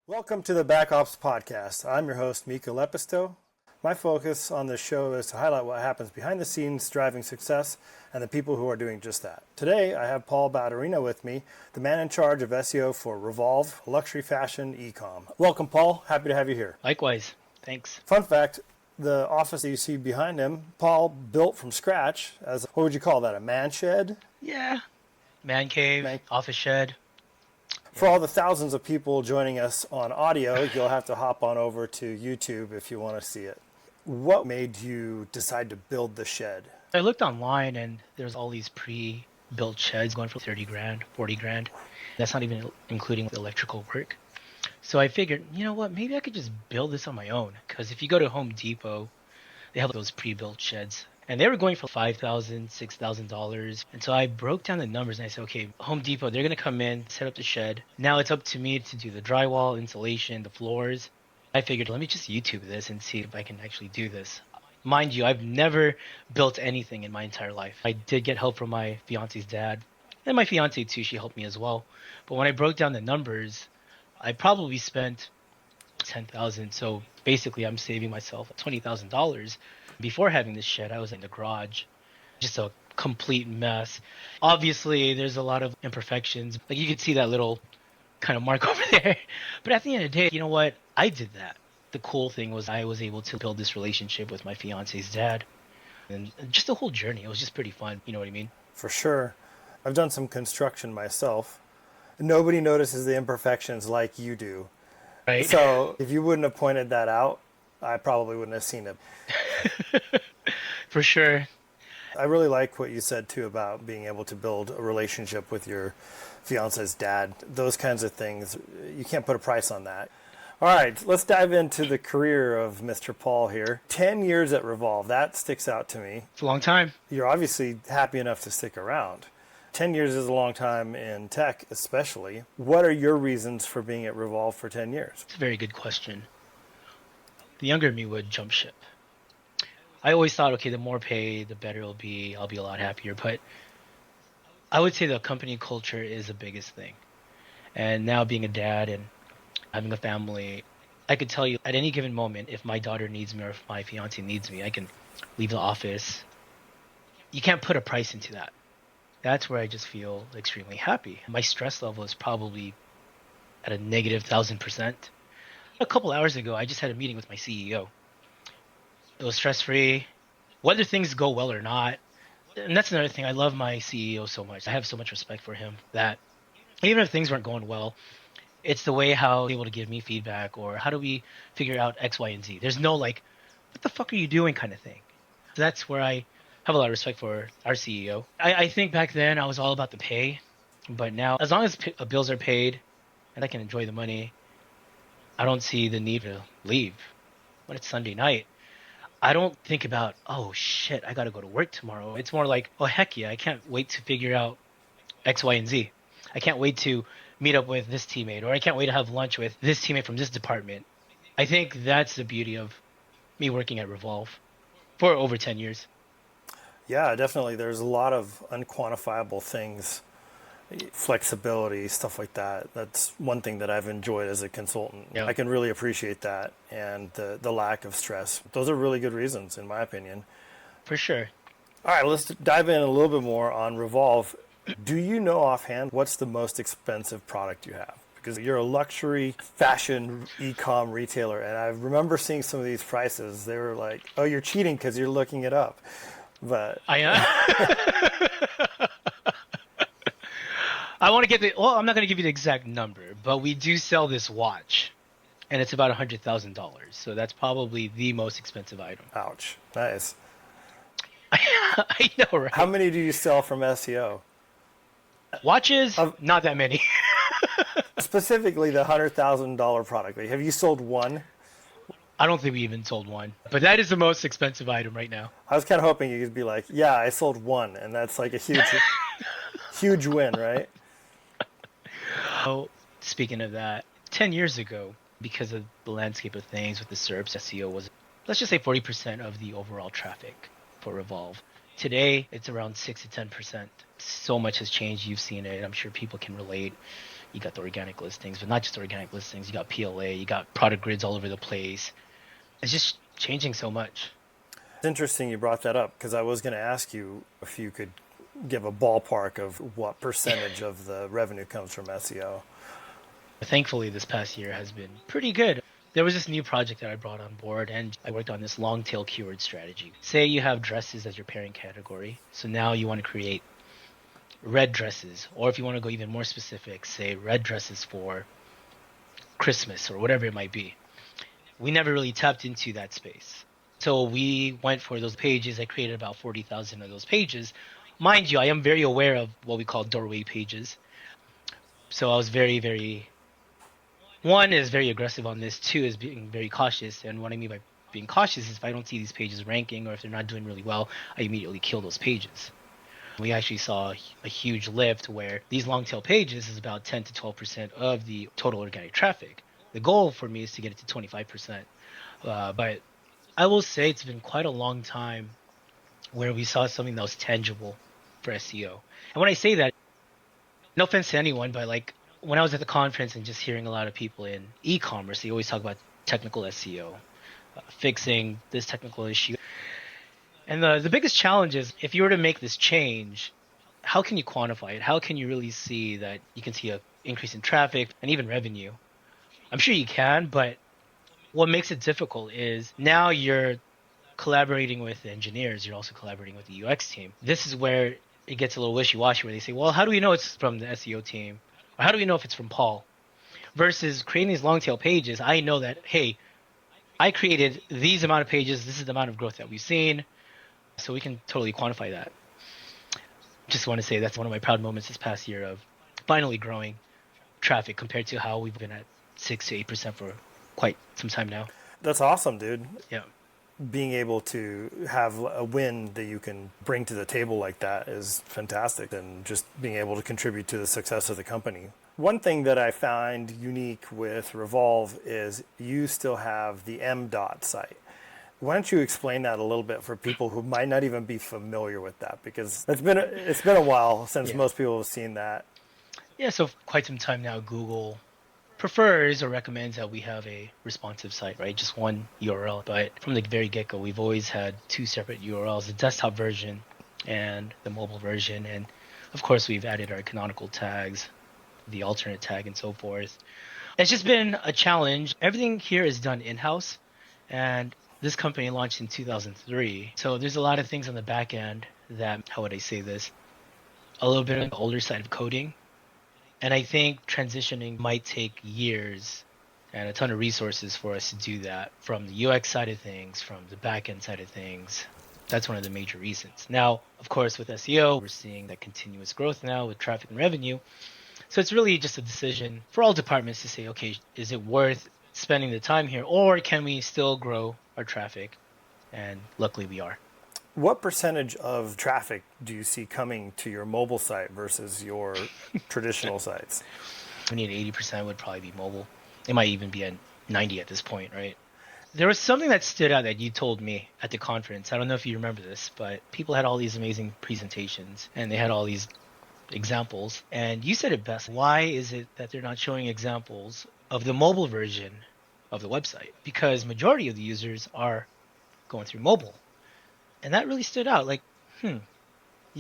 Welcome to the BackOps Podcast. I'm your host, Mika Lepisto. My focus on this show is to highlight what happens behind the scenes driving success and the people who are doing just that. Today, I have Paul Baterina with me, the man in charge of SEO for Revolve, luxury fashion e-com. Welcome, Paul. Happy to have you here. Likewise. Thanks. Fun fact, the office that you see behind him, Paul built from scratch as, what would you call that, a man shed? Yeah. Man cave, office shed. For all the thousands of people joining us on audio, you'll have to hop on over to YouTube if you want to see it. What made you decide to build the shed? I looked online and there's all these pre-built sheds going for 30 grand, 40 grand. That's not even including the electrical work. So I figured, you know what, maybe I could just build this on my own. Because if you go to Home Depot, they have those pre-built sheds. And they were going for $5,000, $6,000. And so I broke down the numbers and I said, okay, Home Depot, they're going to come in, set up the shed. Now it's up to me to do the drywall, insulation, the floors. I figured, let me just YouTube this and see if I can actually do this. Mind you, I've never built anything in my entire life. I did get help from my fiance's dad. And my fiance too, she helped me as well. But when I broke down the numbers, I probably spent $10,000. So basically I'm saving myself $20,000. Before having this shed, I was in the garage, just a complete mess. Obviously, there's a lot of imperfections. Like you could see that little kind of mark over there. But at the end of the day, you know what? I did that. The cool thing was I was able to build this relationship with my fiance's dad. And just the whole journey, it was just pretty fun. You know what I mean? For sure. I've done some construction myself. Nobody notices the imperfections like you do. Right. So if you wouldn't have pointed that out, I probably wouldn't have seen it. For sure. I really like what you said too about being able to build a relationship with your fiance's dad. Those kinds of things, you can't put a price on that. All right, let's dive into the career of Mr. Paul here. 10 years at Revolve, that sticks out to me. It's a long time. You're obviously happy enough to stick around. 10 years is a long time in tech, especially. What are your reasons for being at Revolve for 10 years? It's a very good question. The younger me would jump ship. I always thought, okay, the more pay, the better it'll be. I'll be a lot happier. But I would say the company culture is the biggest thing. And now being a dad and having a family, I could tell you at any given moment, if my daughter needs me or if my fiance needs me, I can leave the office. You can't put a price into that. That's where I just feel extremely happy. My stress level is probably at a negative 1,000%. A couple hours ago, I just had a meeting with my CEO. It was stress-free, whether things go well or not. And that's another thing. I love my CEO so much. I have so much respect for him that even if things weren't going well, it's the way how he's able to give me feedback or how do we figure out X, Y, and Z. There's no like, what the fuck are you doing kind of thing. So that's where I have a lot of respect for our CEO. I think back then I was all about the pay. But now, as long as bills are paid and I can enjoy the money, I don't see the need to leave. When it's Sunday night, I don't think about, oh shit, I gotta go to work tomorrow. It's more like, oh heck yeah, I can't wait to figure out X, Y, and Z. I can't wait to meet up with this teammate, or I can't wait to have lunch with this teammate from this department. I think that's the beauty of me working at Revolve for over 10 years. Yeah, definitely. There's a lot of unquantifiable things, flexibility, stuff like that. That's one thing that I've enjoyed as a consultant. Yeah. I can really appreciate that and the lack of stress. Those are really good reasons, in my opinion. For sure. All right, let's dive in a little bit more on Revolve. Do you know offhand what's the most expensive product you have? Because you're a luxury fashion e-com retailer, and I remember seeing some of these prices. They were like, oh, you're cheating because you're looking it up. But I am. I want to get I'm not going to give you the exact number, but we do sell this watch, and it's about $100,000. So that's probably the most expensive item. Ouch. Nice. I know, right? How many do you sell from SEO? Watches? Not that many. Specifically the $100,000 product. Have you sold one? I don't think we even sold one, but that is the most expensive item right now. I was kind of hoping you could be like, yeah, I sold one, and that's like a huge win, right? Oh, speaking of that, 10 years ago, because of the landscape of things with the SERPs, SEO was, let's just say 40% of the overall traffic for Revolve. Today, it's around 6 to 10%. So much has changed. You've seen it. I'm sure people can relate. You got the organic listings, but not just organic listings. You got PLA, you got product grids all over the place. It's just changing so much. It's interesting you brought that up because I was going to ask you if you could give a ballpark of what percentage of the revenue comes from SEO. Thankfully, this past year has been pretty good. There was this new project that I brought on board, and I worked on this long tail keyword strategy. Say you have dresses as your parent category. So now you want to create red dresses, or if you want to go even more specific, say red dresses for Christmas or whatever it might be. We never really tapped into that space. So we went for those pages. I created about 40,000 of those pages. Mind you, I am very aware of what we call doorway pages. So I was very, one is very aggressive on this. Two is being very cautious. And what I mean by being cautious is if I don't see these pages ranking or if they're not doing really well, I immediately kill those pages. We actually saw a huge lift where these long tail pages is about 10 to 12% of the total organic traffic. The goal for me is to get it to 25%. But I will say it's been quite a long time where we saw something that was tangible for SEO. And when I say that, no offense to anyone, but like when I was at the conference and just hearing a lot of people in e-commerce, they always talk about technical SEO, fixing this technical issue. And the biggest challenge is if you were to make this change, how can you quantify it? How can you really see that you can see an increase in traffic and even revenue? I'm sure you can, but what makes it difficult is now you're collaborating with engineers. You're also collaborating with the UX team. This is where it gets a little wishy-washy where they say, well, how do we know it's from the SEO team? Or how do we know if it's from Paul? Versus creating these long tail pages, I know that, hey, I created these amount of pages. This is the amount of growth that we've seen. So we can totally quantify that. Just want to say that's one of my proud moments this past year of finally growing traffic compared to how we've been at 6 to 8% for quite some time now. That's awesome, dude. Yeah. Being able to have a win that you can bring to the table like that is fantastic, and just being able to contribute to the success of the company. One thing that I find unique with Revolve is you still have the M.dot site. Why don't you explain that a little bit for people who might not even be familiar with that? Because it's been a while since most people have seen that. Yeah, so for quite some time now, Google prefers or recommends that we have a responsive site, right? Just one URL. But from the very get-go, we've always had two separate URLs, the desktop version and the mobile version. And of course, we've added our canonical tags, the alternate tag, and so forth. It's just been a challenge. Everything here is done in-house, and this company launched in 2003. So there's a lot of things on the back end that, how would I say this, a little bit on the older side of coding. And I think transitioning might take years and a ton of resources for us to do that from the UX side of things, from the back end side of things. That's one of the major reasons. Now, of course, with SEO, we're seeing that continuous growth now with traffic and revenue. So it's really just a decision for all departments to say, okay, is it worth spending the time here, or can we still grow our traffic? And luckily we are. What percentage of traffic do you see coming to your mobile site versus your traditional sites? I mean, 80% would probably be mobile. It might even be at 90 at this point, right? There was something that stood out that you told me at the conference. I don't know if you remember this, but people had all these amazing presentations and they had all these examples. And you said it best. Why is it that they're not showing examples of the mobile version of the website? Because majority of the users are going through mobile. And that really stood out. Like, you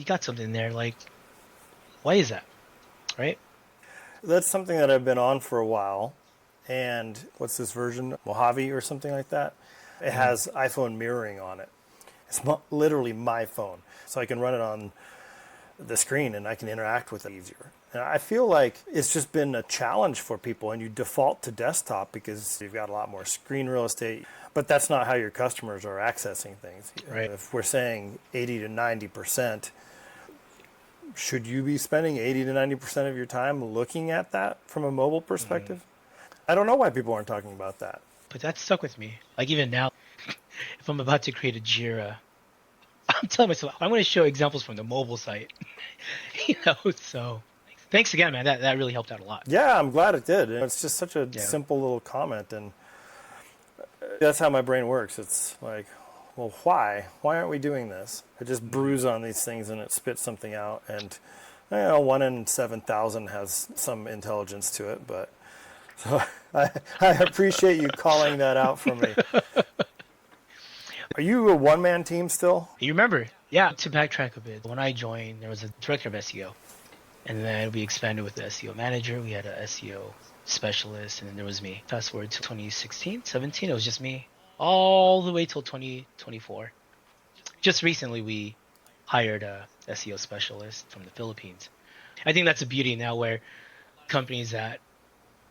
got something there. Like, why is that? Right? That's something that I've been on for a while. And what's this version? Mojave or something like that? It has iPhone mirroring on it. It's literally my phone. So I can run it on the screen and I can interact with it easier. And I feel like it's just been a challenge for people, and you default to desktop because you've got a lot more screen real estate. But that's not how your customers are accessing things. Right. If we're saying 80 to 90%, should you be spending 80 to 90% of your time looking at that from a mobile perspective? I don't know why people aren't talking about that. But that stuck with me. Like even now, if I'm about to create a Jira, I'm telling myself, I'm going to show examples from the mobile site. So thanks again, man. That really helped out a lot. Yeah, I'm glad it did. It's just such a simple little comment, and that's how my brain works. It's like, well, why? Why aren't we doing this? I just bruise on these things and it spits something out. And 1 in 7,000 has some intelligence to it, but so I appreciate you calling that out for me. Are you a one-man team still? You remember? Yeah, to backtrack a bit, when I joined, there was a director of SEO. And then we expanded with the SEO manager. We had a SEO specialist, and then there was me. Fast forward to 2016, 17, it was just me. All the way till 2024. Just recently, we hired a SEO specialist from the Philippines. I think that's a beauty now where companies that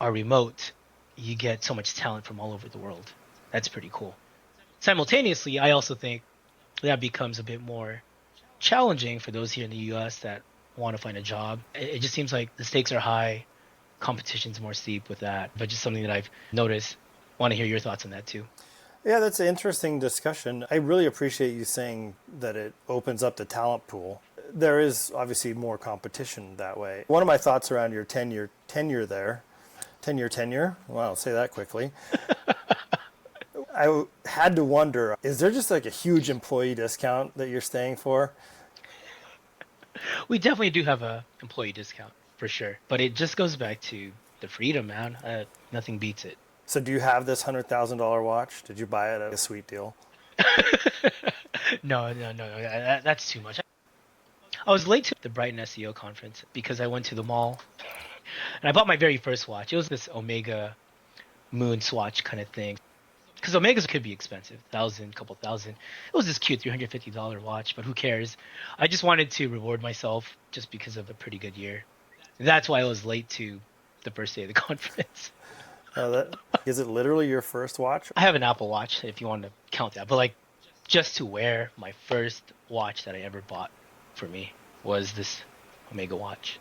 are remote, you get so much talent from all over the world. That's pretty cool. Simultaneously, I also think that becomes a bit more challenging for those here in the US that want to find a job. It just seems like the stakes are high, competition's more steep with that, but just something that I've noticed. Want to hear your thoughts on that too. Yeah, that's an interesting discussion. I really appreciate you saying that it opens up the talent pool. There is obviously more competition that way. One of my thoughts around your tenure there, tenure, wow, say that quickly. I had to wonder, is there just like a huge employee discount that you're staying for? We definitely do have a employee discount for sure, but it just goes back to the freedom, man. Nothing beats it. So do you have this $100,000 watch? Did you buy it at a sweet deal? No, that's too much. I was late to the Brighton SEO conference because I went to the mall and I bought my very first watch. It was this Omega moon swatch kind of thing. Because Omegas could be expensive, couple thousand. It was this cute $350 watch, but who cares? I just wanted to reward myself just because of a pretty good year. And that's why I was late to the first day of the conference. Is it literally your first watch? I have an Apple Watch, if you want to count that. But like, just to wear, my first watch that I ever bought for me was this Omega watch.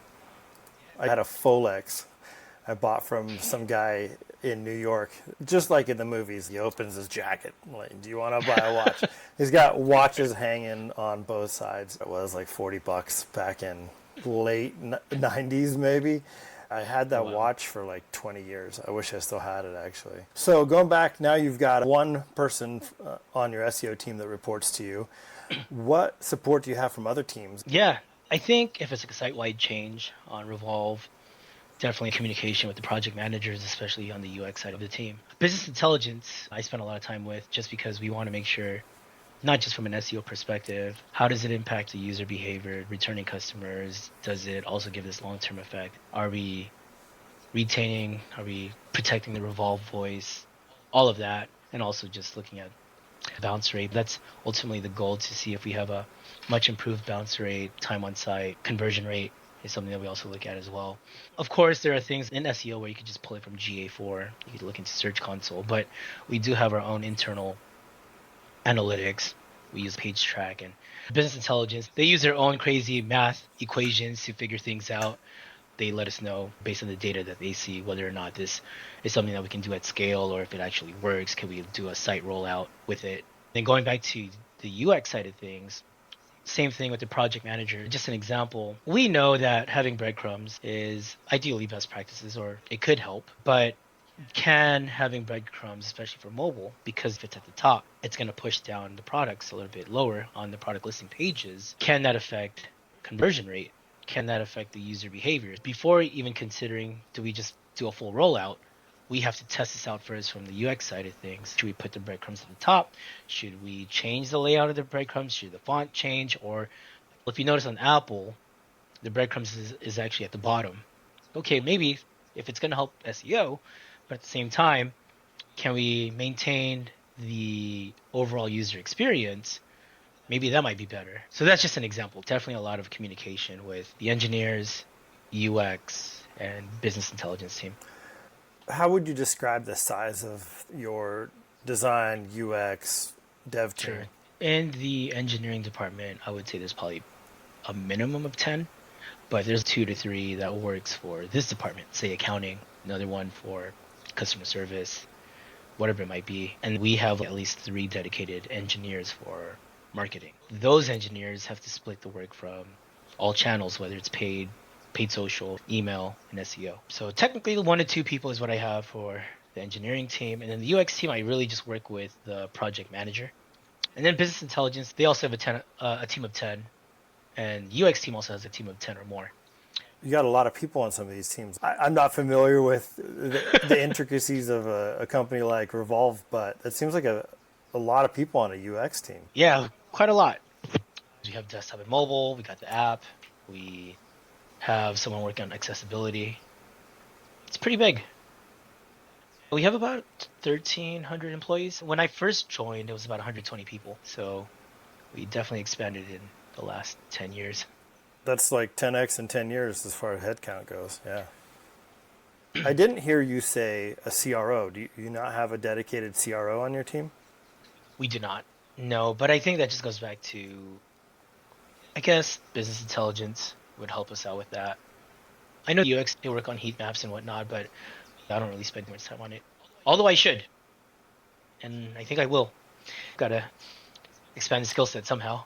I had a Folex I bought from some guy in New York, just like in the movies. He opens his jacket, like, do you want to buy a watch? He's got watches hanging on both sides. It was like $40 back in late 90s maybe. I had that watch for like 20 years. I wish I still had it actually. So going back, now you've got one person on your SEO team that reports to you. What support do you have from other teams? Yeah, I think if it's a site-wide change on Revolve, definitely communication with the project managers, especially on the UX side of the team. Business intelligence, I spend a lot of time with just because we want to make sure, not just from an SEO perspective, how does it impact the user behavior, returning customers? Does it also give this long-term effect? Are we retaining, are we protecting the Revolve voice? All of that. And also just looking at bounce rate. That's ultimately the goal, to see if we have a much improved bounce rate, time on site, conversion rate is something that we also look at as well. Of course, there are things in SEO where you can just pull it from GA4. You can look into Search Console, but we do have our own internal analytics. We use PageTrack and Business Intelligence. They use their own crazy math equations to figure things out. They let us know based on the data that they see whether or not this is something that we can do at scale, or if it actually works. Can we do a site rollout with it? Then going back to the UX side of things, same thing with the project manager. Just an example, we know that having breadcrumbs is ideally best practices, or it could help, but can having breadcrumbs, especially for mobile, because if it's at the top, it's going to push down the products a little bit lower on the product listing pages. Can that affect conversion rate? Can that affect the user behavior? Before even considering, do we just do a full rollout? We have to test this out first from the UX side of things. Should we put the breadcrumbs at the top? Should we change the layout of the breadcrumbs? Should the font change? Or if you notice on Apple, the breadcrumbs is actually at the bottom. Okay, maybe if it's going to help SEO, but at the same time, can we maintain the overall user experience? Maybe that might be better. So that's just an example. Definitely a lot of communication with the engineers, UX, and business intelligence team. How would you describe the size of your design, UX, dev team? Sure. In the engineering department, I would say there's probably a minimum of 10, but there's 2 to 3 that works for this department, say accounting, another one for customer service, whatever it might be. And we have at least 3 dedicated engineers for marketing. Those engineers have to split the work from all channels, whether it's paid social, email, and SEO. So technically 1 to 2 people is what I have for the engineering team. And then the UX team, I really just work with the project manager. And then business intelligence, they also have a team of 10, and UX team also has a team of 10 or more. You got a lot of people on some of these teams. I'm not familiar with the intricacies of a company like Revolve, but it seems like a lot of people on a UX team. Yeah, quite a lot. We have desktop and mobile, we got the app, we have someone working on accessibility. It's pretty big. We have about 1,300 employees. When I first joined, it was about 120 people. So we definitely expanded in the last 10 years. That's like 10x in 10 years as far as headcount goes. Yeah. I didn't hear you say a CRO. Do you not have a dedicated CRO on your team? We do not. No, but I think that just goes back to, I guess, business intelligence would help us out with that. I know UX, they work on heat maps and whatnot, but I don't really spend much time on it. Although I should. And I think I will. Gotta expand the skill set somehow.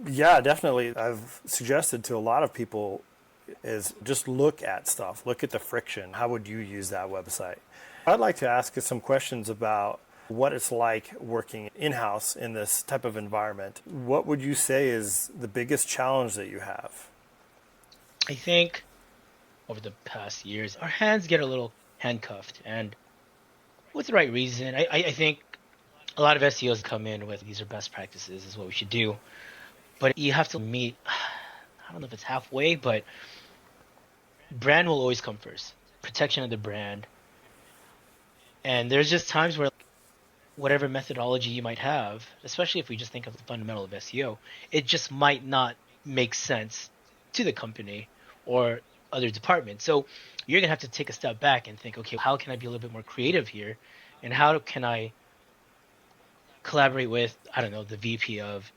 Yeah, definitely. I've suggested to a lot of people is just look at stuff. Look at the friction. How would you use that website? I'd like to ask you some questions about what it's like working in-house in this type of environment. What would you say is the biggest challenge that you have? I think over the past years, our hands get a little handcuffed, and with the right reason. I think a lot of SEOs come in with these are best practices, is what we should do. But you have to meet, I don't know if it's halfway, but brand will always come first. Protection of the brand. And there's just times where whatever methodology you might have, especially if we just think of the fundamental of SEO, it just might not make sense to the company or other departments. So you're going to have to take a step back and think, okay, how can I be a little bit more creative here? And how can I collaborate with, I don't know, the VP of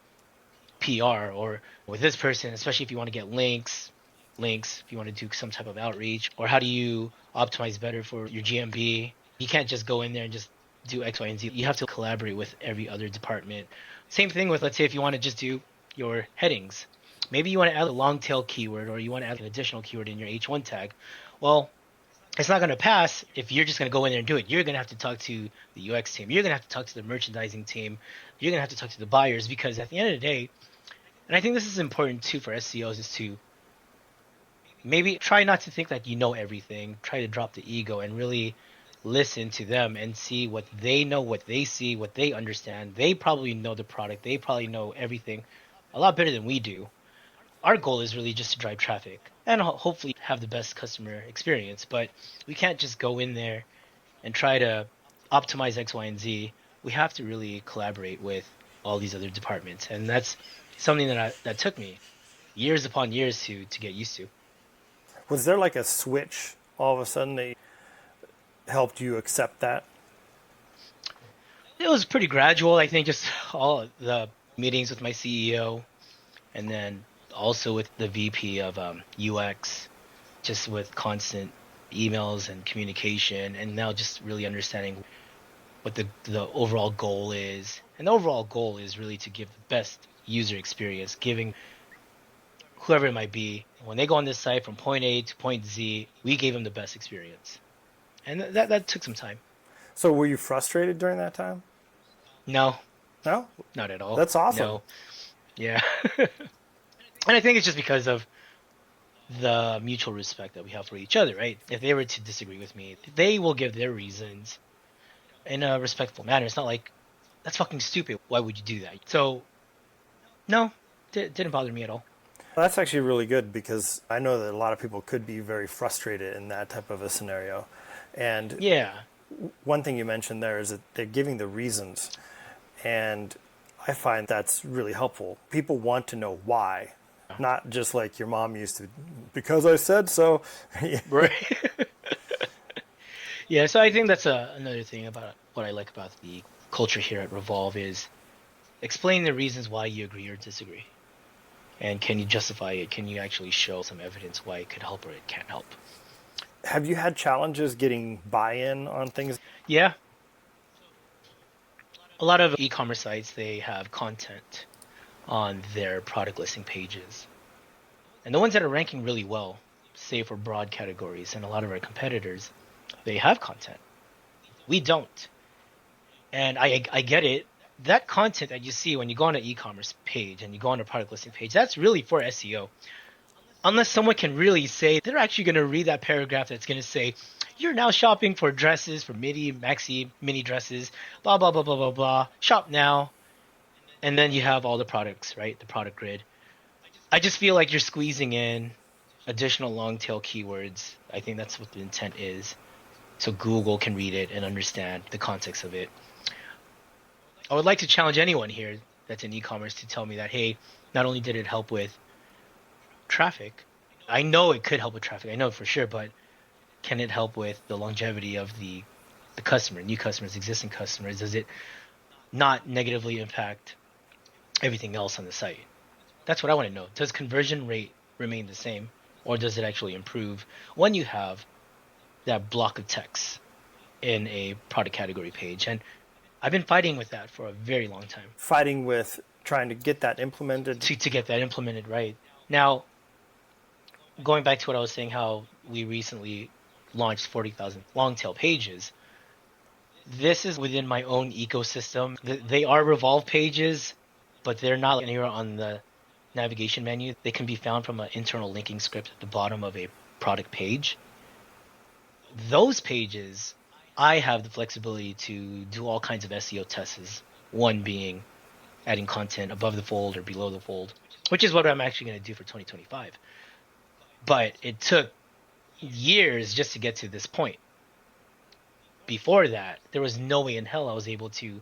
PR or with this person, especially if you want to get links, if you want to do some type of outreach, or how do you optimize better for your GMB? You can't just go in there and just do X, Y, and Z. You have to collaborate with every other department. Same thing with, let's say, if you want to just do your headings. Maybe you want to add a long tail keyword or you want to add an additional keyword in your H1 tag. Well, it's not going to pass if you're just going to go in there and do it. You're going to have to talk to the UX team. You're going to have to talk to the merchandising team. You're going to have to talk to the buyers, because at the end of the day, and I think this is important too for SEOs, is to maybe try not to think that you know everything. Try to drop the ego and really listen to them and see what they know, what they see, what they understand. They probably know the product. They probably know everything a lot better than we do. Our goal is really just to drive traffic and hopefully have the best customer experience. But we can't just go in there and try to optimize X, Y, and Z. We have to really collaborate with all these other departments. And that's something that took me years upon years to get used to. Was there like a switch all of a sudden that helped you accept that? It was pretty gradual. I think just all the meetings with my CEO, and then also with the VP of UX, just with constant emails and communication, and now just really understanding what the overall goal is. And the overall goal is really to give the best user experience, giving whoever it might be, when they go on this site from point A to point Z, we gave them the best experience. And that took some time. So were you frustrated during that time? No. No? Not at all. That's awesome. No. Yeah. And I think it's just because of the mutual respect that we have for each other, right? If they were to disagree with me, they will give their reasons in a respectful manner. It's not like, that's fucking stupid. Why would you do that? So, no, didn't bother me at all. Well, that's actually really good, because I know that a lot of people could be very frustrated in that type of a scenario. And yeah, one thing you mentioned there is that they're giving the reasons. And I find that's really helpful. People want to know why, not just like your mom used to, because I said so. Right. Yeah, so I think that's another thing about what I like about the culture here at Revolve is explain the reasons why you agree or disagree. And can you justify it? Can you actually show some evidence why it could help or it can't help? Have you had challenges getting buy-in on things? Yeah. A lot of e-commerce sites, they have content on their product listing pages. And the ones that are ranking really well, say for broad categories, and a lot of our competitors, they have content. We don't. And I get it. that content that you see when you go on an e-commerce page and you go on a product listing page, that's really for SEO. Unless someone can really say they're actually going to read that paragraph that's going to say, you're now shopping for dresses, for midi, maxi, mini dresses, blah, blah, blah, blah, blah, blah. Shop now. And then you have all the products, right? The product grid. I just feel like you're squeezing in additional long tail keywords. I think that's what the intent is. So Google can read it and understand the context of it. I would like to challenge anyone here that's in e-commerce to tell me that, hey, not only did it help with traffic, I know it could help with traffic, I know for sure, but can it help with the longevity of the customer, new customers, existing customers? Does it not negatively impact everything else on the site? That's what I want to know. Does conversion rate remain the same, or does it actually improve when you have that block of text in a product category page? And I've been fighting with that for a very long time. Fighting with trying to get that implemented? To get that implemented right. Now, going back to what I was saying, how we recently launched 40,000 long tail pages, this is within my own ecosystem. They are Revolve pages, but they're not anywhere on the navigation menu. They can be found from an internal linking script at the bottom of a product page. Those pages, I have the flexibility to do all kinds of SEO tests, one being adding content above the fold or below the fold, which is what I'm actually going to do for 2025. But it took years just to get to this point. Before that, there was no way in hell I was able to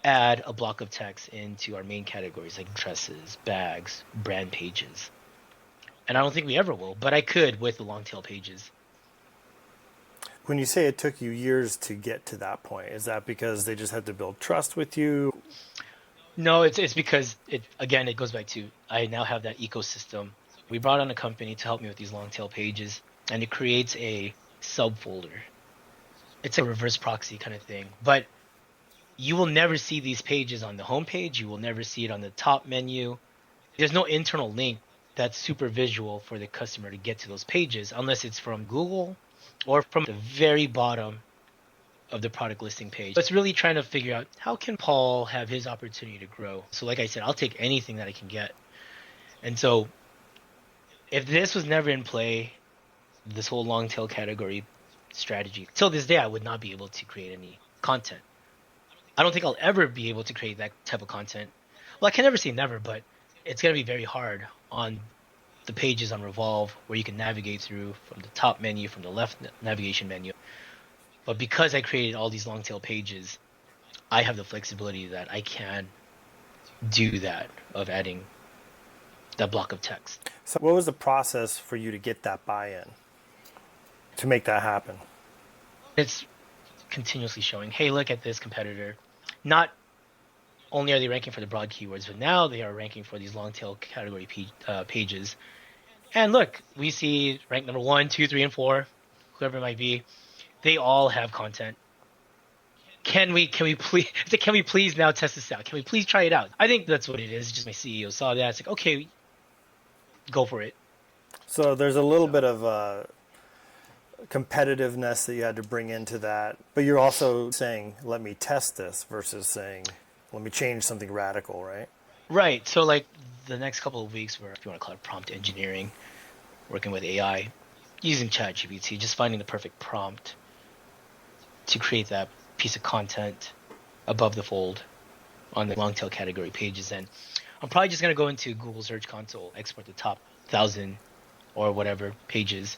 add a block of text into our main categories like dresses, bags, brand pages. And I don't think we ever will, but I could with the long tail pages. When you say it took you years to get to that point, is that because they just had to build trust with you? No, it's because it goes back to, I now have that ecosystem. We brought on a company to help me with these long tail pages, and it creates a subfolder. It's a reverse proxy kind of thing, but you will never see these pages on the homepage. You will never see it on the top menu. There's no internal link that's super visual for the customer to get to those pages unless it's from Google or from the very bottom of the product listing page. It's really trying to figure out, how can Paul have his opportunity to grow? So like I said, I'll take anything that I can get. And so if this was never in play, this whole long tail category strategy, till this day, I would not be able to create any content. I don't think I'll ever be able to create that type of content. Well, I can never say never, but it's going to be very hard on the pages on Revolve where you can navigate through from the top menu, from the left navigation menu. But because I created all these long tail pages, I have the flexibility that I can do that, of adding that block of text. So what was the process for you to get that buy-in, to make that happen? It's continuously showing, hey, look at this competitor. Not only are they ranking for the broad keywords, but now they are ranking for these long tail category pages. And look, we see rank number 1, 2, 3, and 4, whoever it might be, they all have content. Can we please now test this out? Can we please try it out? I think that's what it is. Just my CEO saw that. It's like, okay, go for it. So there's a little bit of competitiveness that you had to bring into that, but you're also saying, let me test this, versus saying, let me change something radical, right? Right. So like the next couple of weeks, where, if you want to call it prompt engineering, working with AI, using ChatGPT, just finding the perfect prompt to create that piece of content above the fold on the long tail category pages. And I'm probably just going to go into Google Search Console, export the top 1,000 or whatever pages,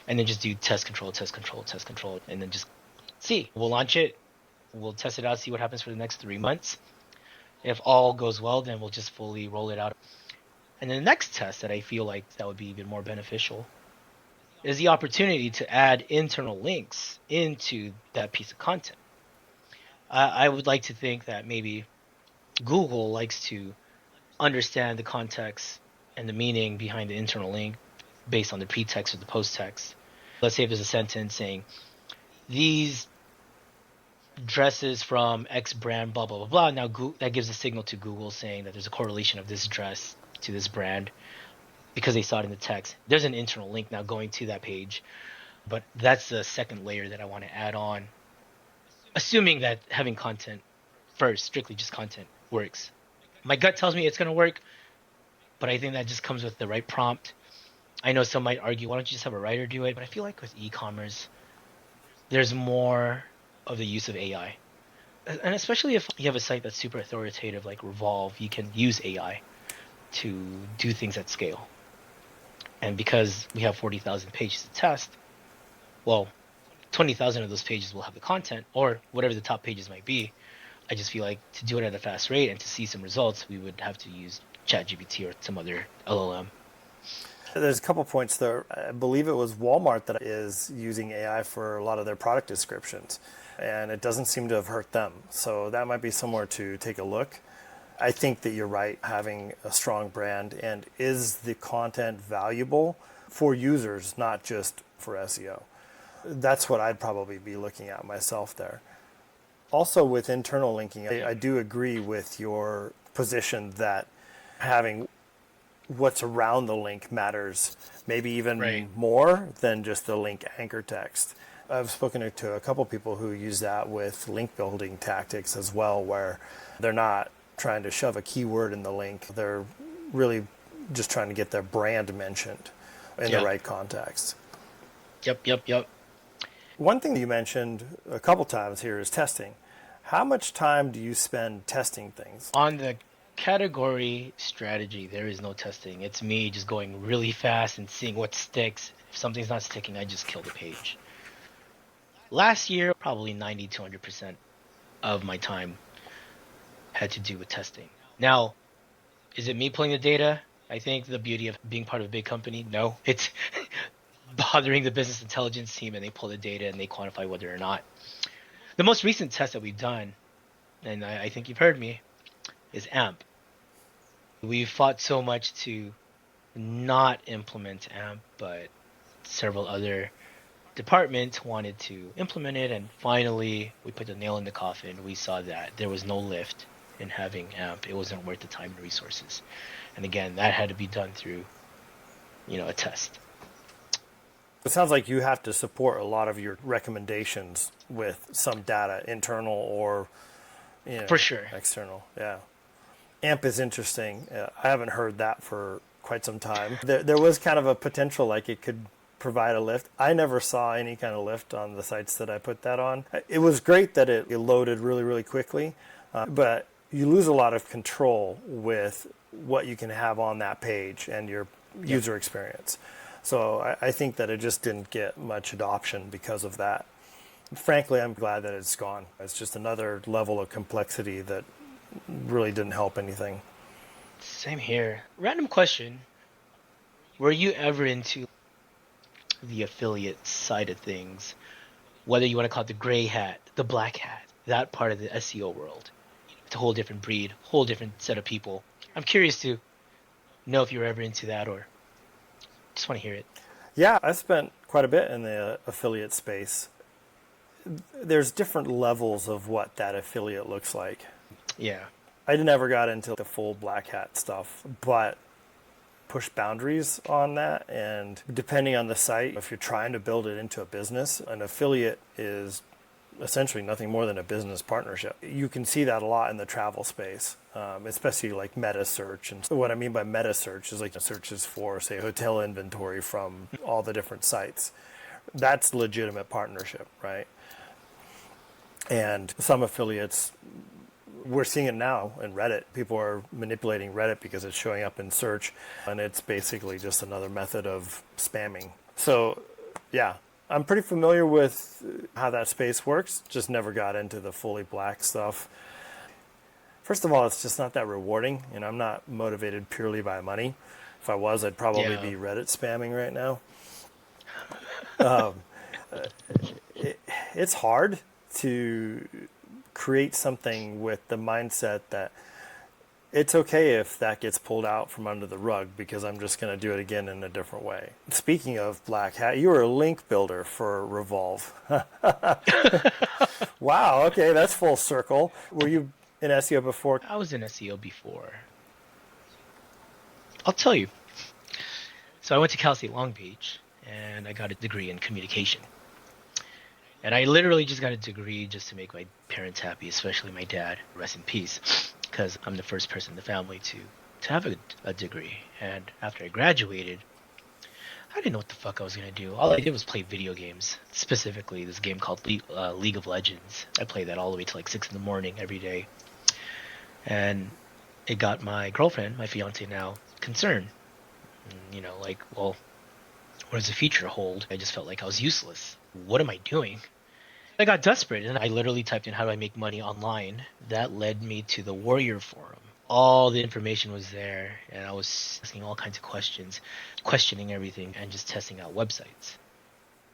and then just do test control, and then just see. We'll launch it, we'll test it out, see what happens for the next 3 months. If all goes well, then we'll just fully roll it out. And then the next test that I feel like that would be even more beneficial is the opportunity to add internal links into that piece of content. I would like to think that maybe Google likes to understand the context and the meaning behind the internal link based on the pretext or the post-text. Let's say if there's a sentence saying, these dresses from X brand, blah, blah, blah, blah. Now that gives a signal to Google saying that there's a correlation of this dress to this brand because they saw it in the text. There's an internal link now going to that page, but that's the second layer that I want to add on, assuming that having content first, strictly just content, works. My gut tells me it's going to work, but I think that just comes with the right prompt. I know some might argue, why don't you just have a writer do it? But I feel like with e-commerce, there's more of the use of AI. And especially if you have a site that's super authoritative like Revolve, you can use AI to do things at scale. And because we have 40,000 pages to test, well, 20,000 of those pages will have the content or whatever the top pages might be. I just feel like to do it at a fast rate and to see some results, we would have to use ChatGPT or some other LLM. There's a couple points there. I believe it was Walmart that is using AI for a lot of their product descriptions, and it doesn't seem to have hurt them. So that might be somewhere to take a look. I think that you're right, having a strong brand, and is the content valuable for users, not just for SEO? That's what I'd probably be looking at myself there. Also with internal linking, I do agree with your position that having what's around the link matters maybe even more than just the link anchor text. I've spoken to a couple people who use that with link building tactics as well, where they're not trying to shove a keyword in the link. They're really just trying to get their brand mentioned in the right context. Yep. One thing you mentioned a couple times here is testing. How much time do you spend testing things? On the category strategy, there is no testing. It's me just going really fast and seeing what sticks. If something's not sticking, I just kill the page. Last year, probably 90 to 100% of my time had to do with testing. Now, is it me pulling the data? I think the beauty of being part of a big company, no. It's bothering the business intelligence team, and they pull the data and they quantify whether or not. The most recent test that we've done, and I think you've heard me, is AMP. We've fought so much to not implement AMP, but several other departments wanted to implement it, and finally we put the nail in the coffin. We saw that there was no lift in having AMP. It wasn't worth the time and resources. And again, that had to be done through, a test. It sounds like you have to support a lot of your recommendations with some data, internal or for sure external. Yeah. AMP is interesting. I haven't heard that for quite some time. There was kind of a potential like it could provide a lift. I never saw any kind of lift on the sites that I put that on. It was great that it loaded really, really quickly, but you lose a lot of control with what you can have on that page and your user experience. So I think that it just didn't get much adoption because of that. Frankly, I'm glad that it's gone. It's just another level of complexity that really didn't help anything. Same here. Random question. Were you ever into the affiliate side of things? Whether you want to call it the gray hat, the black hat, that part of the SEO world. It's a whole different breed, whole different set of people. I'm curious to know if you were ever into that or just want to hear it. Yeah, I spent quite a bit in the affiliate space. There's different levels of what that affiliate looks like. Yeah. I never got into the full black hat stuff, but push boundaries on that. And depending on the site, if you're trying to build it into a business, an affiliate is essentially nothing more than a business partnership. You can see that a lot in the travel space, especially like meta search. And so what I mean by meta search is like searches for, say, hotel inventory from all the different sites. That's legitimate partnership, right? And some affiliates, we're seeing it now in Reddit. People are manipulating Reddit because it's showing up in search, and it's basically just another method of spamming. So, yeah, I'm pretty familiar with how that space works, just never got into the fully black stuff. First of all, it's just not that rewarding, and I'm not motivated purely by money. If I was, I'd probably be Reddit spamming right now. It's hard to create something with the mindset that it's okay if that gets pulled out from under the rug because I'm just going to do it again in a different way. Speaking of black hat, you were a link builder for Revolve. Wow, okay, that's full circle. Were you in SEO before? I was in SEO before. I'll tell you. So I went to Cal State Long Beach and I got a degree in communication. And I literally just got a degree just to make my parents happy, especially my dad, rest in peace, because I'm the first person in the family to have a degree. And after I graduated, I didn't know what the fuck I was gonna do. All I did was play video games, specifically this game called League of Legends. I played that all the way to like 6 in the morning every day, and it got my girlfriend, my fiance now, concerned. You know, like, well, what does the future hold? I just felt like I was useless. What am I doing? I got desperate and I literally typed in how do I make money online. That led me to the Warrior Forum. All the information was there and I was asking all kinds of questions, questioning everything and just testing out websites.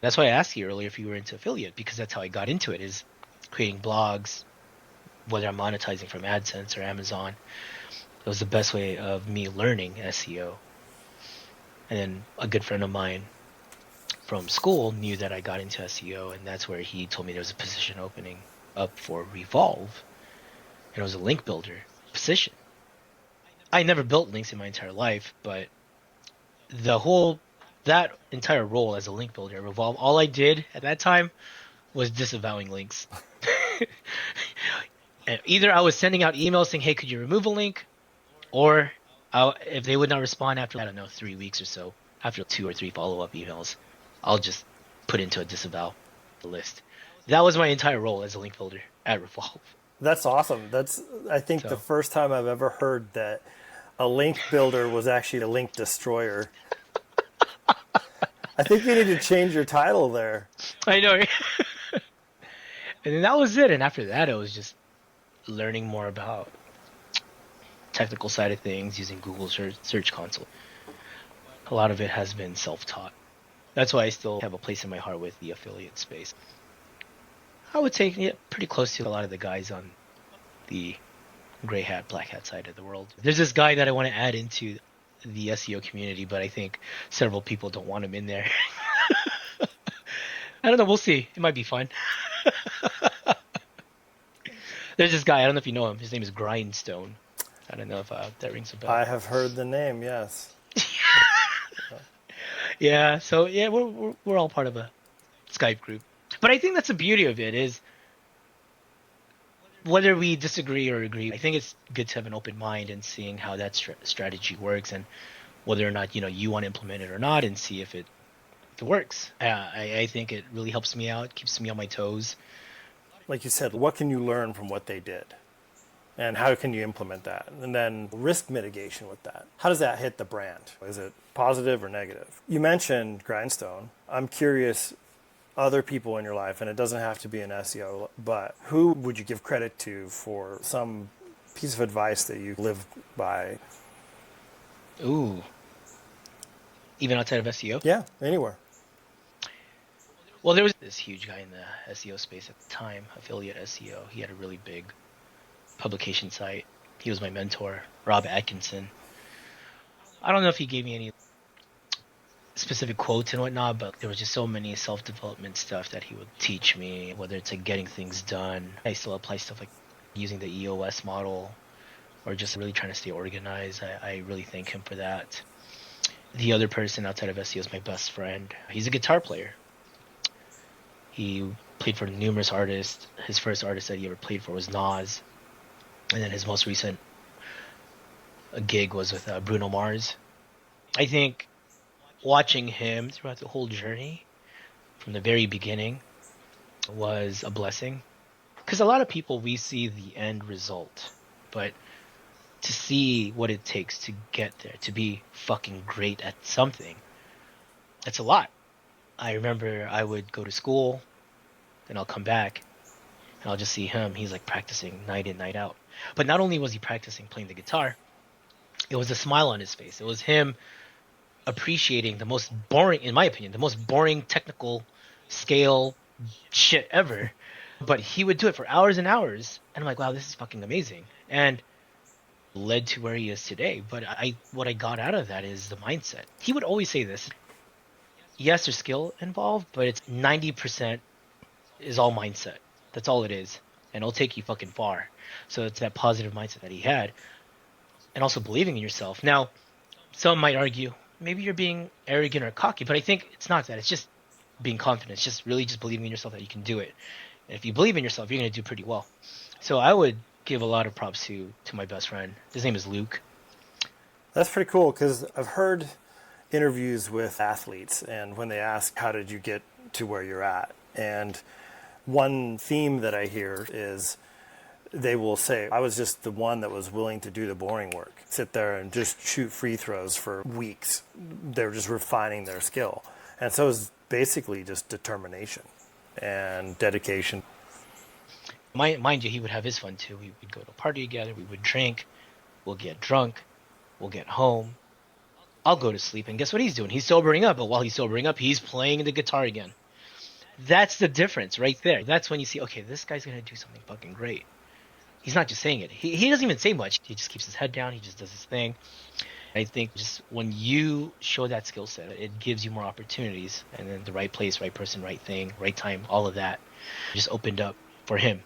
That's why I asked you earlier if you were into affiliate, because that's how I got into it, is creating blogs, whether I'm monetizing from AdSense or Amazon. It was the best way of me learning SEO. And then a good friend of mine from school knew that I got into SEO, and that's where he told me there was a position opening up for Revolve. And it was a link builder position. I never built links in my entire life, but that entire role as a link builder at Revolve, all I did at that time was disavowing links. And either I was sending out emails saying, hey, could you remove a link? Or if they would not respond after, I don't know, 3 weeks or so, after 2 or 3 follow-up emails, I'll just put into a disavow list. That was my entire role as a link builder at Revolve. That's awesome. That's, I think, the first time I've ever heard that a link builder was actually a link destroyer. I think you need to change your title there. I know. And then that was it. And after that, it was just learning more about technical side of things using Google search console. A lot of it has been self-taught. That's why I still have a place in my heart with the affiliate space. I would say pretty close to a lot of the guys on the gray hat, black hat side of the world. There's this guy that I want to add into the SEO community, but I think several people don't want him in there. I don't know. We'll see. It might be fun. There's this guy. I don't know if you know him. His name is Grindstone. I don't know if that rings a bell. I have heard the name, yes. Yeah, so yeah, we're all part of a Skype group. But I think that's the beauty of it, is whether we disagree or agree, I think it's good to have an open mind and seeing how that strategy works, and whether or not you want to implement it or not, and see if it works. I think it really helps me out, keeps me on my toes. Like you said, what can you learn from what they did? And how can you implement that? And then risk mitigation with that. How does that hit the brand? Is it positive or negative? You mentioned Grindstone. I'm curious, other people in your life, and it doesn't have to be an SEO, but who would you give credit to for some piece of advice that you live by? Ooh. Even outside of SEO? Yeah, anywhere. Well, there was this huge guy in the SEO space at the time, affiliate SEO. He had a really big publication site. He was my mentor, Rob Atkinson. I don't know if he gave me any specific quotes and whatnot, but there was just so many self-development stuff that he would teach me, whether it's like getting things done. I still apply stuff like using the EOS model, or just really trying to stay organized. I really thank him for that. The other person outside of SEO is my best friend. He's a guitar player. He played for numerous artists. His first artist that he ever played for was Nas. And then his most recent gig was with Bruno Mars. I think watching him throughout the whole journey, from the very beginning, was a blessing. Because a lot of people, we see the end result. But to see what it takes to get there, to be fucking great at something, that's a lot. I remember I would go to school, and I'll come back, and I'll just see him. He's like practicing night in, night out. But not only was he practicing playing the guitar, it was a smile on his face. It was him appreciating the most boring, in my opinion, the most boring technical scale shit ever. But he would do it for hours and hours. And I'm like, wow, this is fucking amazing. And led to where he is today. But what I got out of that is the mindset. He would always say this. Yes, there's skill involved, but it's 90% is all mindset. That's all it is. And it'll take you fucking far. So it's that positive mindset that he had. And also believing in yourself. Now, some might argue, maybe you're being arrogant or cocky, but I think it's not that. It's just being confident. It's just really just believing in yourself that you can do it. And if you believe in yourself, you're going to do pretty well. So I would give a lot of props to my best friend. His name is Luke. That's pretty cool because I've heard interviews with athletes and when they ask, how did you get to where you're at? And one theme that I hear is they will say, I was just the one that was willing to do the boring work, sit there and just shoot free throws for weeks. They're just refining their skill. And so it's basically just determination and dedication. Mind you, he would have his fun too. We would go to a party together, we would drink, we'll get drunk, we'll get home. I'll go to sleep, and guess what he's doing? He's sobering up, but while he's sobering up, he's playing the guitar again. That's the difference right there. That's when you see, okay, this guy's going to do something fucking great. He's not just saying it. He doesn't even say much. He just keeps his head down. He just does his thing. I think just when you show that skill set, it gives you more opportunities. And then the right place, right person, right thing, right time, all of that just opened up for him.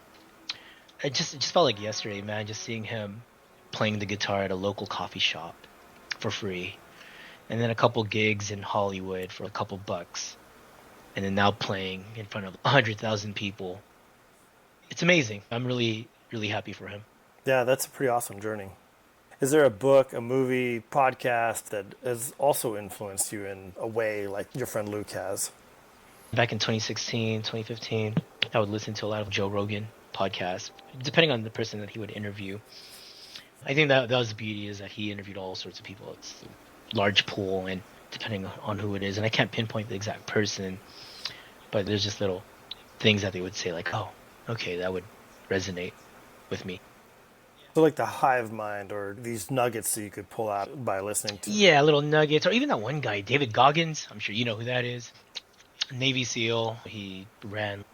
It just felt like yesterday, man, just seeing him playing the guitar at a local coffee shop for free. And then a couple gigs in Hollywood for a couple bucks. And then now playing in front of 100,000 people. It's amazing. I'm really, really happy for him. Yeah, that's a pretty awesome journey. Is there a book, a movie, podcast that has also influenced you in a way like your friend Luke has? Back in 2016, 2015, I would listen to a lot of Joe Rogan podcasts, depending on the person that he would interview. I think that was the beauty, is that he interviewed all sorts of people. It's a large pool, and depending on who it is, and I can't pinpoint the exact person, but there's just little things that they would say like, oh, okay, that would resonate with me. So like the hive mind, or these nuggets that you could pull out by listening to. Yeah, little nuggets, or even that one guy, David Goggins. I'm sure you know who that is. Navy SEAL. He ran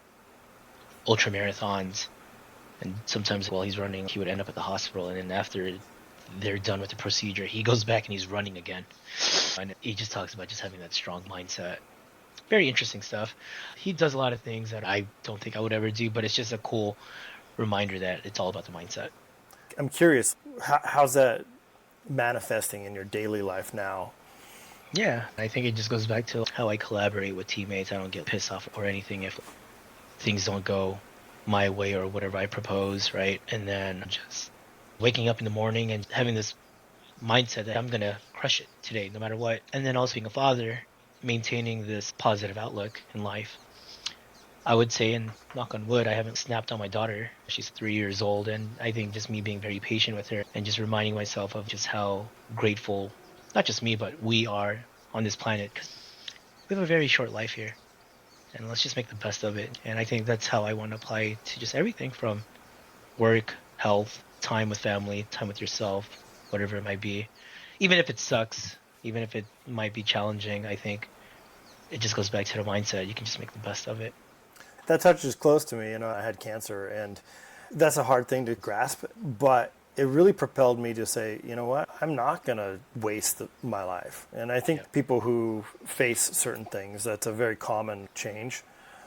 ultra marathons, and sometimes while he's running, he would end up at the hospital, and then after they're done with the procedure, he goes back and he's running again. And he just talks about just having that strong mindset. Very interesting stuff. He does a lot of things that I don't think I would ever do, but it's just a cool reminder that it's all about the mindset. I'm curious, how's that manifesting in your daily life now? Yeah, I think it just goes back to how I collaborate with teammates. I don't get pissed off or anything if things don't go my way or whatever I propose, right? And then just waking up in the morning and having this mindset that I'm going to crush it today, no matter what. And then also being a father, maintaining this positive outlook in life. I would say, and knock on wood, I haven't snapped on my daughter. She's 3 years old, and I think just me being very patient with her and just reminding myself of just how grateful, not just me, but we are on this planet, because we have a very short life here, and let's just make the best of it. And I think that's how I want to apply to just everything from work, health, time with family, time with yourself, whatever it might be. Even if it sucks, even if it might be challenging, I think it just goes back to the mindset. You can just make the best of it. That touches close to me. I had cancer, and that's a hard thing to grasp, but it really propelled me to say, you know what, I'm not going to waste my life. And I think people who face certain things, that's a very common change.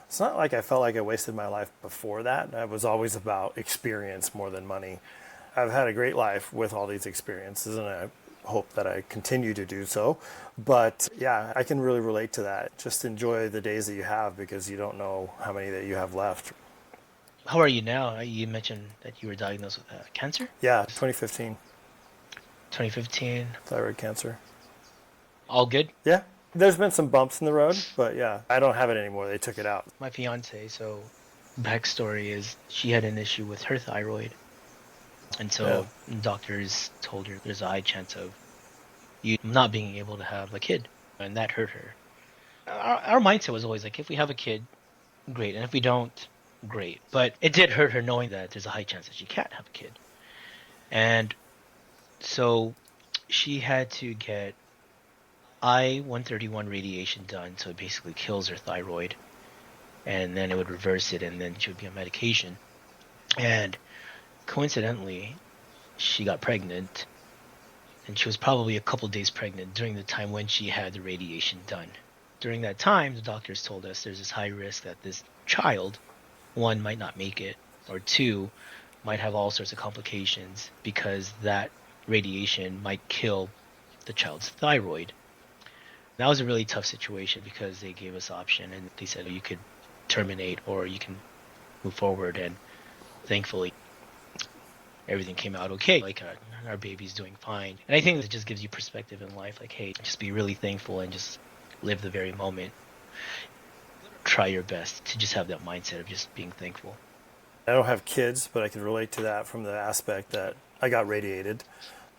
It's not like I felt like I wasted my life before that. I was always about experience more than money. I've had a great life with all these experiences, and I hope that I continue to do so. But yeah, I can really relate to that. Just enjoy the days that you have, because you don't know how many that you have left. How are you now? You mentioned that you were diagnosed with cancer? Yeah, 2015. 2015. Thyroid cancer. All good? Yeah. There's been some bumps in the road, but yeah, I don't have it anymore. They took it out. My fiance, so backstory is she had an issue with her thyroid. And so doctors told her there's a high chance of you not being able to have a kid. And that hurt her. Our mindset was always like, if we have a kid, great. And if we don't, great. But it did hurt her knowing that there's a high chance that she can't have a kid. And so she had to get I-131 radiation done. So it basically kills her thyroid. And then it would reverse it, and then she would be on medication. And coincidentally, she got pregnant, and she was probably a couple days pregnant during the time when she had the radiation done. During that time, the doctors told us there's this high risk that this child, one, might not make it, or two, might have all sorts of complications because that radiation might kill the child's thyroid. That was a really tough situation because they gave us option and they said you could terminate or you can move forward. And thankfully, everything came out okay. Like our baby's doing fine. And I think it just gives you perspective in life. Like, hey, just be really thankful and just live the very moment. Try your best to just have that mindset of just being thankful. I don't have kids, but I can relate to that from the aspect that I got radiated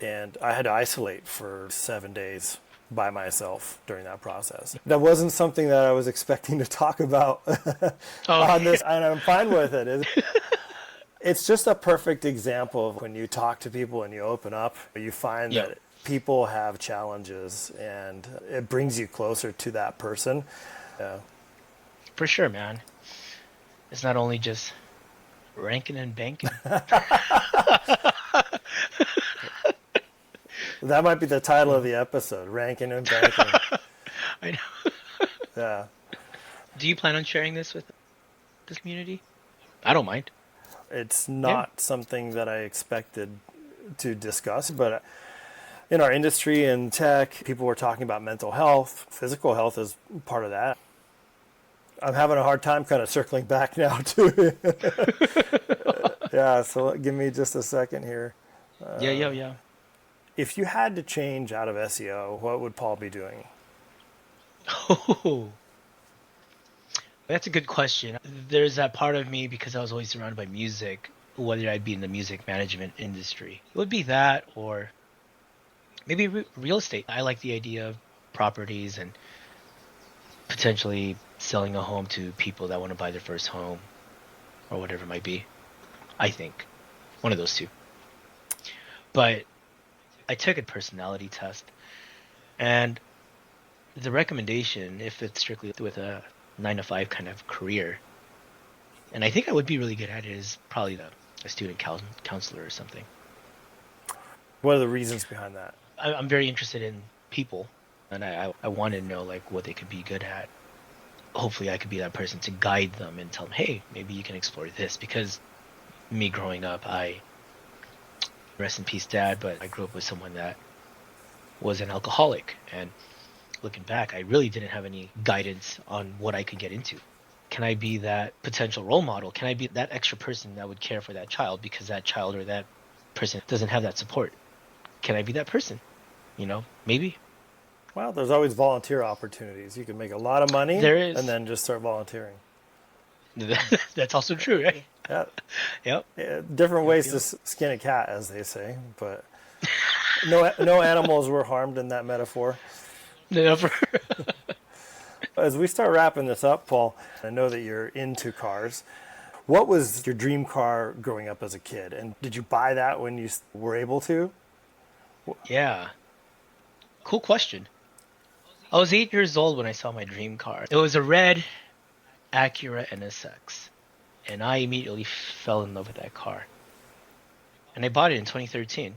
and I had to isolate for 7 days by myself during that process. That wasn't something that I was expecting to talk about on this, and I'm fine with it. It's just a perfect example of when you talk to people and you open up, you find that people have challenges and it brings you closer to that person. For sure, man. It's not only just Rankin and Bankin. That might be the title of the episode, Rankin and Bankin. I know. Yeah. Do you plan on sharing this with this community? I don't mind. It's not something that I expected to discuss, but in our industry and tech, people were talking about mental health. Physical health is part of that. I'm having a hard time kind of circling back now to it. Yeah, so give me just a second here. Yeah. If you had to change out of SEO, what would Paul be doing? Oh, that's a good question. There's that part of me because I was always surrounded by music, whether I'd be in the music management industry. It would be that or maybe real estate. I like the idea of properties and potentially selling a home to people that want to buy their first home or whatever it might be. I think one of those two. But I took a personality test and the recommendation, if it's strictly with a 9-to-5 kind of career, and I think I would be really good at it, is probably a student counselor or something. What are the reasons behind that? I'm very interested in people, and I want to know like what they could be good at. Hopefully I could be that person to guide them and tell them, hey, maybe you can explore this. Because me growing up, rest in peace dad, but I grew up with someone that was an alcoholic, and looking back, I really didn't have any guidance on what I could get into. Can I be that potential role model? Can I be that extra person that would care for that child because that child or that person doesn't have that support? Can I be that person? Maybe. Well, there's always volunteer opportunities. You can make a lot of money There is. and then just start volunteering. That's also true, right? Yeah. Yep. Different ways to skin a cat, as they say, but no animals were harmed in that metaphor. Never. As we start wrapping this up, Paul, I know that you're into cars. What was your dream car growing up as a kid? And did you buy that when you were able to? Yeah. Cool question. I was 8 years old when I saw my dream car. It was a red Acura NSX. And I immediately fell in love with that car. And I bought it in 2013.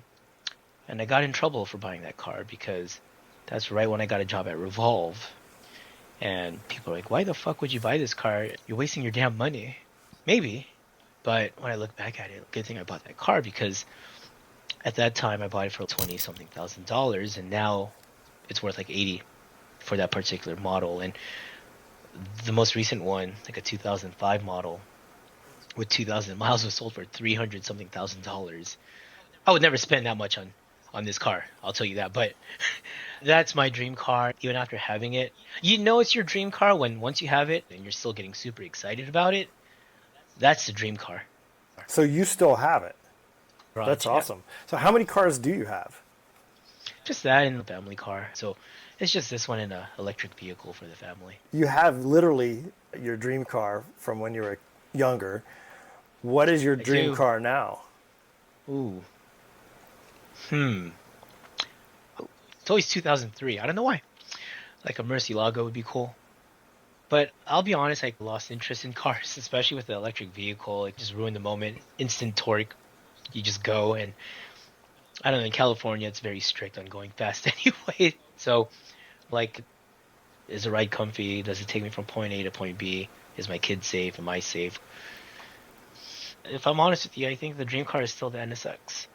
And I got in trouble for buying that car because that's right when I got a job at Revolve. And people are like, why the fuck would you buy this car? You're wasting your damn money. Maybe. But when I look back at it, good thing I bought that car because at that time I bought it for $20-something thousand, and now it's worth like 80 for that particular model. And the most recent one, like a 2005 model with 2,000 miles, was sold for $300-something thousand. I would never spend that much on this car, I'll tell you that. But that's my dream car. Even after having it, it's your dream car when once you have it and you're still getting super excited about it. That's the dream car. So you still have it. Garage, That's awesome. Yeah. So how many cars do you have? Just that and the family car. So it's just this one and an electric vehicle for the family. You have literally your dream car from when you were younger. What is your dream car now? Ooh. It's always 2003. I don't know why. Like a Murcielago would be cool. But I'll be honest, I lost interest in cars, especially with the electric vehicle. It just ruined the moment. Instant torque. You just go, and I don't know, in California it's very strict on going fast anyway. So like, is the ride comfy? Does it take me from point A to point B? Is my kid safe? Am I safe? If I'm honest with you, I think the dream car is still the NSX.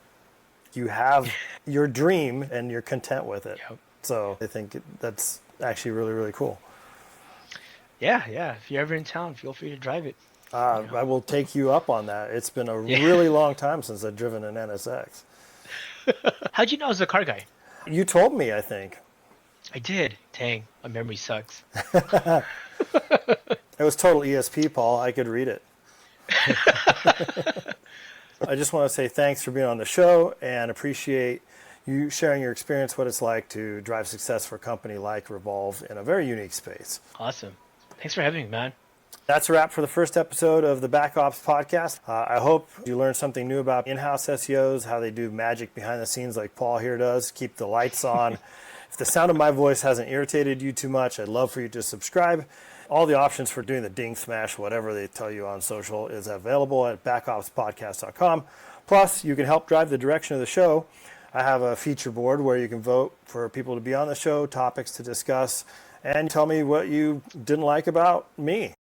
You have your dream and you're content with it. Yep. So I think that's actually really, really cool. Yeah, yeah. If you're ever in town, feel free to drive it. I will take you up on that. It's been a Yeah. really long time since I've driven an NSX. How'd you know I was a car guy? You told me, I think. I did. Dang, my memory sucks. It was total ESP, Paul. I could read it. I just want to say thanks for being on the show and appreciate you sharing your experience, what it's like to drive success for a company like Revolve in a very unique space. Awesome. Thanks for having me, man. That's a wrap for the first episode of the BackOps Podcast. I hope you learned something new about in-house SEOs, how they do magic behind the scenes like Paul here does, keep the lights on. If the sound of my voice hasn't irritated you too much, I'd love for you to subscribe. All the options for doing the ding smash, whatever they tell you on social, is available at backopspodcast.com. Plus, you can help drive the direction of the show. I have a feature board where you can vote for people to be on the show, topics to discuss, and tell me what you didn't like about me.